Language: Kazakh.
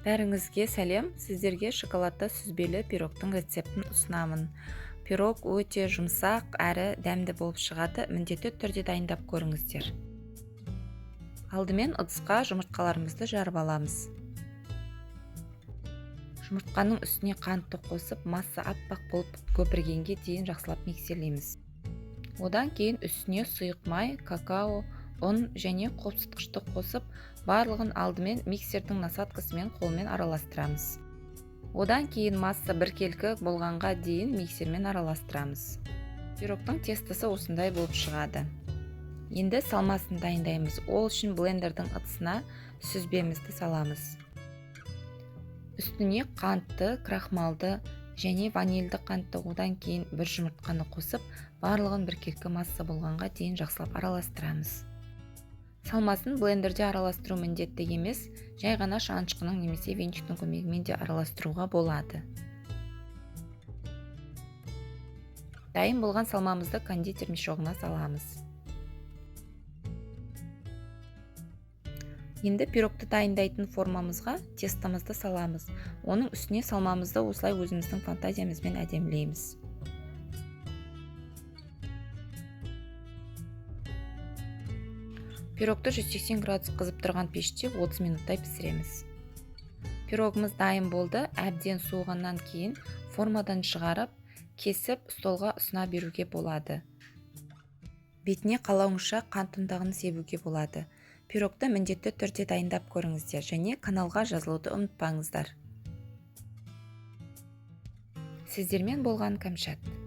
Бәріңізге сәлем, сіздерге шоколадты сүзбелі пирогтың рецептін ұсынамын. Пирог өте жұмсақ әрі дәмді болып шығады, міндетті түрде дайындап көріңіздер. Алдымен ыдысқа жұмыртқаларымызды жарып аламыз. Жұмыртқаның үстіне қантты қосып, масса аппақ болып көпіргенге дейін жақсылап миксерлейміз. Одан кейін үстіне сұйық май, какао, ұн және қопсытқышты қосып, барлығын алдымен миксердің насадкасымен қолмен араластырамыз. Одан кейін масса біркелкі болғанға дейін миксермен араластырамыз. Пирогтың тестісі осындай болып шығады. Енді салмасын дайындаймыз. Ол үшін блендердің ыдысына сүзбемізді саламыз. Үстіне қантты, крахмалды және ванильді қантты, одан кейін бір жұмыртқаны қосып, барлығын біркелкі масса болғанға дейін жақсылап араластырамыз. Салмасын блендерде араластыру міндетті емес, жай ғана шанышқының немесе венчиктің көмегімен де араластыруға болады. Дайын болған салмамызды кондитер мешогына саламыз. Енді пирогты дайындайтын формамызға тестамызды саламыз. Оның үстіне салмамызды осылай өзіміздің фантазиямызбен әдемілейміз. Пирогты 180 градус қызып тұрған пеште 30 минуттай пісіреміз. Пирогымыз дайын болды. Әбден суығаннан кейін формадан шығарып, кесіп столға ұсына беруге болады. Бетіне қалауыңша қант ұнтағын себуге болады. Пирогты міндетті түрде дайындап көріңіздер және каналға жазылуды ұмытпаңыздар. Сіздермен болған Кәмшат.